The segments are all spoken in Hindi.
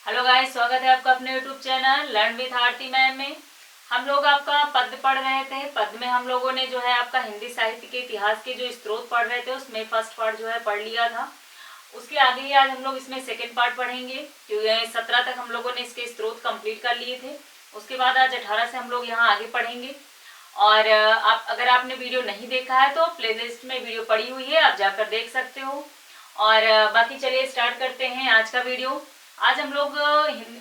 हेलो गाइस, स्वागत है आपका अपने YouTube channel learn with Aarti ma'am में। हम लोग आपका पद्य पढ़ रहे थे। पद्य में हम लोगों ने जो है आपका हिंदी साहित्य के इतिहास के जो स्रोत पढ़ रहे थे उसमें फर्स्ट पार्ट जो है पढ़ लिया था। उसके आगे ही आज हम लोग इसमें सेकेंड पार्ट पढ़ेंगे, क्योंकि 17 तक हम लोगों ने इसके स्रोत कंप्लीट कर लिए थे। उसके बाद आज 18 से हम लोग यहाँ आगे पढ़ेंगे। और आप अगर आपने वीडियो नहीं देखा है तो प्लेलिस्ट में वीडियो पड़ी हुई है, आप जाकर देख सकते हो। और बाकी चलिए स्टार्ट करते हैं आज का वीडियो। आज हम लोग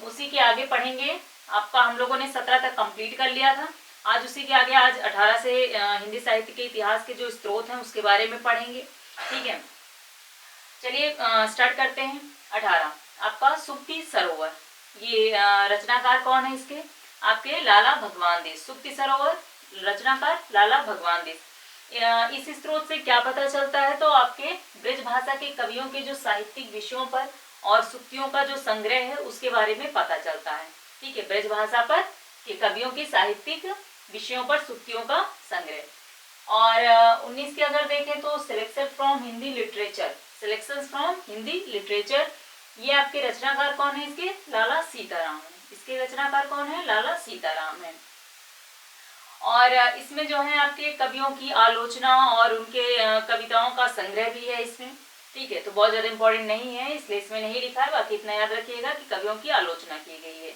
उसी के आगे पढ़ेंगे। आपका हम लोगों ने 17 तक कंप्लीट कर लिया था। आज उसी के आगे आज 18 से हिंदी साहित्य के इतिहास के जो स्रोत हैं उसके बारे में पढ़ेंगे। ठीक है, चलिए स्टार्ट करते हैं। 18 आपका सुक्ति सरोवर। ये रचनाकार कौन है इसके? आपके लाला भगवान देस। सुक्ति सरोवर रचनाकार लाला भगवान देस। इस स्रोत से क्या पता चलता है तो आपके ब्रज भाषा के कवियों के जो साहित्यिक विषयों पर और सुक्तियों का जो संग्रह है उसके बारे में पता चलता है। ठीक है, ब्रज भाषा पर के कवियों के साहित्यिक विषयों पर सुक्तियों का संग्रह। और 19 के अगर देखें तो selection from Hindi literature. Selection from Hindi literature, ये आपके रचनाकार कौन है इसके? लाला सीताराम है। इसके रचनाकार कौन है? लाला सीताराम है। और इसमें जो है आपके कवियों की आलोचना और उनके कविताओं का संग्रह भी है इसमें। ठीक है, तो बहुत ज्यादा इंपॉर्टेंट नहीं है इसलिए इसमें नहीं लिखा है, बाकी इतना याद रखिएगा कि कवियों की आलोचना की गई है।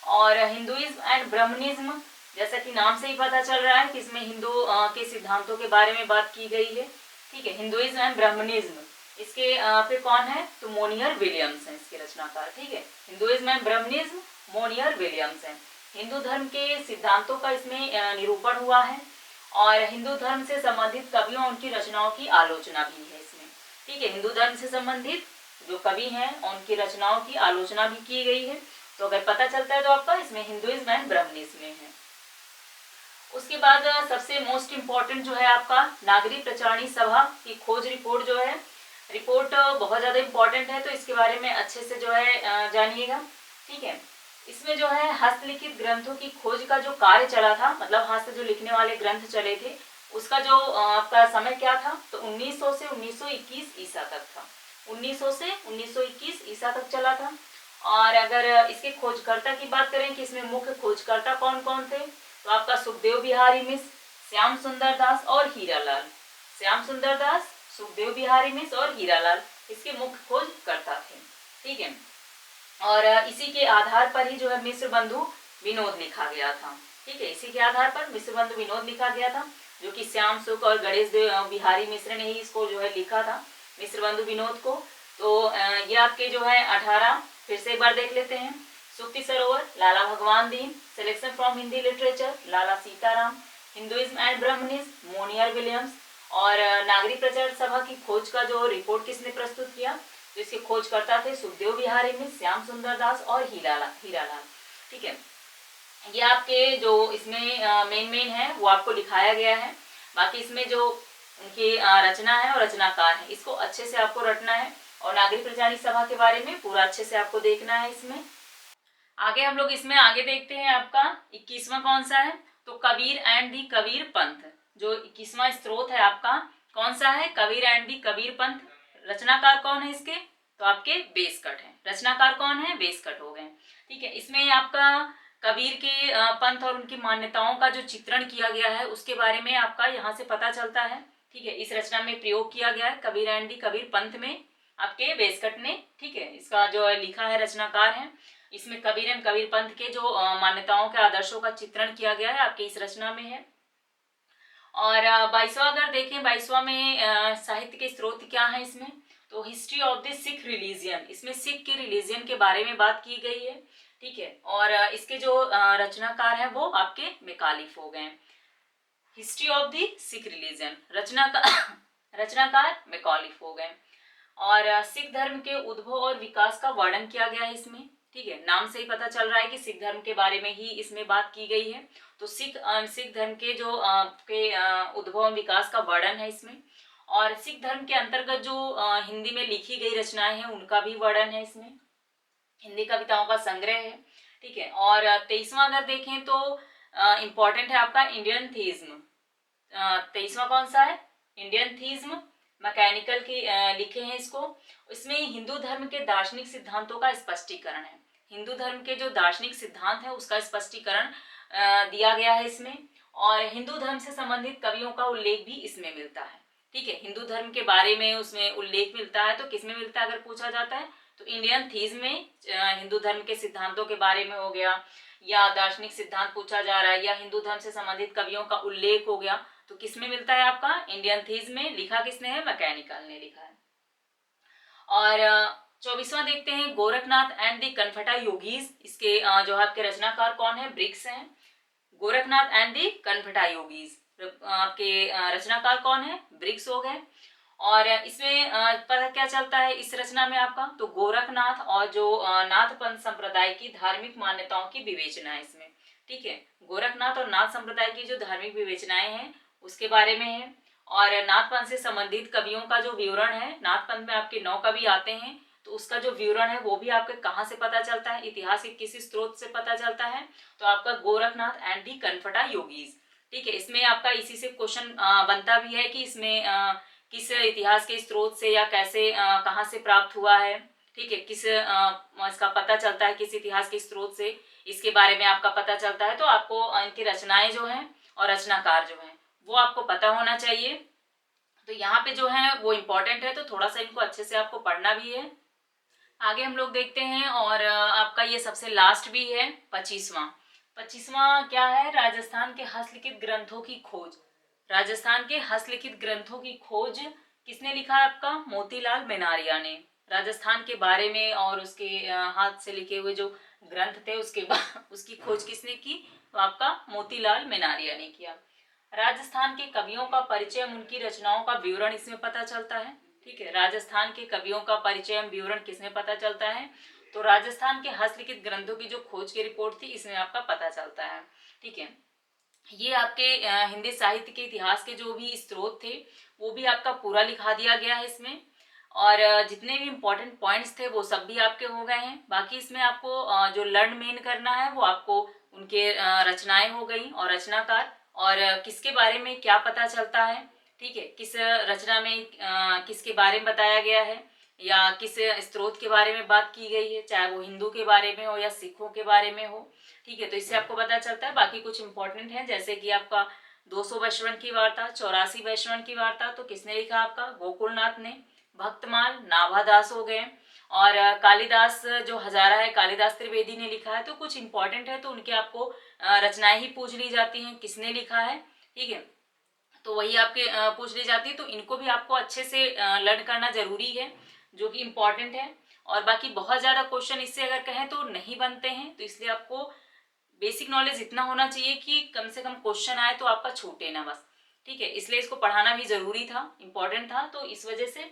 और हिंदुइज्म एंड ब्राह्मणिज्म, जैसा कि नाम से ही पता चल रहा है कि इसमें हिंदू के सिद्धांतों के बारे में बात की गई है। ठीक है, हिंदुइज्म एंड ब्राह्मणिज्म, इसके पे कौन है तो मोनियर विलियम्स है इसके रचनाकार। ठीक है, Hinduism and Brahmanism Monier Williams है। हिंदू धर्म के सिद्धांतों का इसमें निरूपण हुआ है और हिंदू धर्म से संबंधित कवियों उनकी रचनाओं की आलोचना भी है इसमें। ठीक है, हिंदू धर्म से संबंधित जो कवि हैं उनकी रचनाओं की आलोचना भी की गई है। तो अगर पता चलता है तो आपका इसमें हिंदुइज्म एंड ब्राह्मणिज्म में है। उसके बाद सबसे मोस्ट इम्पोर्टेंट जो है आपका नागरी प्रचारणी सभा की खोज रिपोर्ट जो है। रिपोर्ट बहुत ज्यादा इम्पोर्टेंट है तो इसके बारे में अच्छे से जो है जानिएगा। ठीक है, इसमें जो है हस्तलिखित ग्रंथों की खोज का जो कार्य चला था, मतलब हाथ से जो लिखने वाले ग्रंथ चले थे, उसका जो आपका समय क्या था तो 1900 से 1921 ईसा तक था। 1900 से 1921 ईसा तक चला था। और अगर इसके खोजकर्ता की बात करें कि इसमें मुख्य खोजकर्ता कौन कौन थे तो आपका सुखदेव बिहारी मिश्र, श्याम सुंदर दास और हीरालाल। श्याम सुंदर दास, सुखदेव बिहारी मिश्र और हीरालाल इसके मुख्य खोजकर्ता थे। ठीक है, और इसी के आधार पर ही जो है मिश्र बंधु विनोद लिखा गया था। ठीक है, इसी के आधार पर मिश्र बंधु विनोद लिखा गया था, जो कि श्याम सुख और गणेश बिहारी मिश्र ने ही इसको जो है लिखा था, मिश्र बंधु विनोद को। तो ये आपके जो है 18 फिर से एक बार देख लेते हैं। सुक्ति सरोवर Lala Bhagwan Din, selection from Hindi literature Lala Sitaram, Hinduism and Brahmanism Monier Williams, और नागरी प्रचार सभा की खोज का जो रिपोर्ट किसने प्रस्तुत किया तो इसके खोजकर्ता थे सुखदेव बिहारी मिश्र, श्याम सुंदर दास और हीरालाल। ठीक है, ये आपके जो इसमें मेन है वो आपको दिखाया गया है। बाकी इसमें जो उनकी रचना है और रचनाकार है इसको अच्छे से आपको रटना है और नागरिक प्रचारणी सभा के बारे में पूरा अच्छे से आपको देखना है। इसमें आगे हम लोग इसमें आगे देखते हैं आपका 21वां कौन सा है तो कबीर एंड दी कबीर पंथ। जो 21वां स्रोत है आपका कौन सा है? Kabir and the Kabir Panth. रचनाकार कौन है इसके तो आपके बेसकट है। रचनाकार कौन है? बेसकट हो गए। ठीक है, इसमें आपका कबीर के पंथ और उनकी मान्यताओं का जो चित्रण किया गया है उसके बारे में आपका यहाँ से पता चलता है। ठीक है, इस रचना में प्रयोग किया गया है कबीर एंड दी कबीर पंथ में आपके बेसकट ने। ठीक है, इसका जो लिखा है रचनाकार है, इसमें कबीर एंड कबीर पंथ के जो मान्यताओं के आदर्शों का चित्रण किया गया है आपके इस रचना में है। और 22वां अगर देखें, 22वां में साहित्य के स्रोत क्या है इसमें तो history of the Sikh religion. इसमें सिख के रिलीजियन के बारे में बात की गई है। ठीक है, और इसके जो रचनाकार है वो आपके मैकालिफ हो गए। History of the Sikh religion रचनाकार मैकालिफ हो गए। और सिख धर्म के उद्भव और विकास का वर्णन किया गया है इसमें। ठीक है, नाम से ही पता चल रहा है कि सिख धर्म के बारे में ही इसमें बात की गई है। तो सिख धर्म के जो उद्भव और विकास का वर्णन है इसमें। और सिख धर्म के अंतर्गत जो हिंदी में लिखी गई रचनाएं हैं उनका भी वर्णन है इसमें। हिंदी कविताओं का संग्रह है। ठीक है, और 23वां अगर देखें तो इम्पोर्टेंट है आपका इंडियन थीज्म। 23वां कौन सा है? इंडियन थीज्म, मैकेनिकल के लिखे हैं इसको। इसमें हिंदू धर्म के दार्शनिक सिद्धांतों का स्पष्टीकरण है। हिंदू धर्म के जो दार्शनिक सिद्धांत है उसका स्पष्टीकरण दिया गया है इसमें, और हिंदू धर्म से संबंधित कवियों का उल्लेख भी इसमें मिलता है। ठीक है, हिंदू धर्म के बारे में उसमें उल्लेख मिलता है, तो किसमें मिलता है अगर पूछा जाता है तो इंडियन थीज में हिंदू धर्म के सिद्धांतों के बारे में हो गया, या दार्शनिक सिद्धांत पूछा जा रहा है, या हिंदू धर्म से संबंधित कवियों का उल्लेख हो गया, तो किसमें मिलता है आपका इंडियन थीज में। लिखा किसने है, मैकेनिकल ने लिखा है। और 24वां देखते हैं, गोरखनाथ एंड द कनफटा योगीज। इसके जो आपके रचनाकार कौन है, ब्रिक्स हैं। गोरखनाथ एंड द कनफटा योगीज आपके रचनाकार कौन है, ब्रिक्स हो गए। और इसमें पता क्या चलता है इस रचना में आपका, तो गोरखनाथ और जो नाथपंथ संप्रदाय की धार्मिक मान्यताओं की विवेचना है इसमें। ठीक है, गोरखनाथ और नाथ संप्रदाय की जो धार्मिक विवेचनाएं हैं उसके बारे में है, और नाथपंथ से संबंधित कवियों का जो विवरण है, नाथपंथ में आपके 9 कवि आते हैं, तो उसका जो विवरण है वो भी आपके कहाँ से पता चलता है, इतिहास के किसी स्रोत से पता चलता है, तो आपका गोरखनाथ एंड दी कनफटा योगीज। ठीक है, इसमें आपका इसी से क्वेश्चन बनता भी है कि इसमें किस इतिहास के स्रोत से या कैसे कहाँ से प्राप्त हुआ है। ठीक है, किस इसका पता चलता है, किस इतिहास के स्रोत से इसके बारे में आपका पता चलता है, तो आपको इनकी रचनाएं जो हैं और रचनाकार जो हैं वो आपको पता होना चाहिए। तो यहाँ पे जो है वो इम्पोर्टेंट है, तो थोड़ा सा इनको अच्छे से आपको पढ़ना भी है। आगे हम लोग देखते हैं, और आपका ये सबसे लास्ट भी है 25वां क्या है, राजस्थान के हस्तलिखित ग्रंथों की खोज। राजस्थान के हस्तलिखित ग्रंथों की खोज किसने लिखा है, आपका मोतीलाल मेनारिया ने। राजस्थान के बारे में और उसके हाथ से लिखे हुए जो ग्रंथ थे उसकी खोज किसने की, तो आपका मोतीलाल मेनारिया ने किया। राजस्थान के कवियों का परिचय, उनकी रचनाओं का विवरण इसमें पता चलता है। ठीक है, राजस्थान के कवियों का परिचय विवरण किसमें पता चलता है, तो राजस्थान के हस्तलिखित ग्रंथों की जो खोज की रिपोर्ट थी इसमें आपका पता चलता है। ठीक है, ये आपके हिंदी साहित्य के इतिहास के जो भी स्रोत थे वो भी आपका पूरा लिखा दिया गया है इसमें, और जितने भी इम्पोर्टेंट पॉइंट्स थे वो सब भी आपके हो गए हैं। बाकी इसमें आपको जो लर्न मेन करना है वो आपको उनके रचनाएं हो गई और रचनाकार, और किसके बारे में क्या पता चलता है। ठीक है, किस रचना में किसके बारे में बताया गया है या किस स्रोत के बारे में बात की गई है, चाहे वो हिंदू के बारे में हो या सिखों के बारे में हो। ठीक है, तो इससे आपको पता चलता है। बाकी कुछ इंपॉर्टेंट है, जैसे कि आपका 200 वैश्रवण की वार्ता, 84 वैश्रवण की वार्ता, तो किसने लिखा, आपका गोकुलनाथ ने। भक्तमाल नाभादास हो गए, और कालिदास जो हजारा है कालिदास त्रिवेदी ने लिखा है। तो कुछ इंपॉर्टेंट है तो उनके आपको रचनाएं ही पूछ ली जाती हैं, किसने लिखा है। ठीक है, तो वही आपके पूछ ली जाती है, तो इनको भी आपको अच्छे से लर्न करना जरूरी है, जो कि इम्पोर्टेंट है। और बाकी बहुत ज्यादा क्वेश्चन इससे अगर कहें तो नहीं बनते हैं, तो इसलिए आपको बेसिक नॉलेज इतना होना चाहिए कि कम से कम क्वेश्चन आए तो आपका छूटे ना बस। ठीक है, इसलिए इसको पढ़ाना भी जरूरी था, इम्पोर्टेंट था, तो इस वजह से।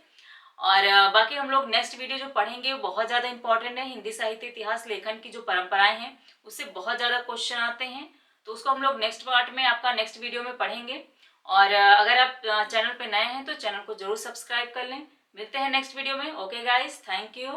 और बाकी हम लोग नेक्स्ट वीडियो जो पढ़ेंगे वो बहुत ज़्यादा इंपॉर्टेंट है। हिंदी साहित्य इतिहास लेखन की जो परंपराएं हैं उससे बहुत ज़्यादा क्वेश्चन आते हैं, तो उसको हम लोग नेक्स्ट पार्ट में आपका नेक्स्ट वीडियो में पढ़ेंगे। और अगर आप चैनल पे नए हैं तो चैनल को जरूर सब्सक्राइब कर लें। मिलते हैं नेक्स्ट वीडियो में। Okay guys, thank you.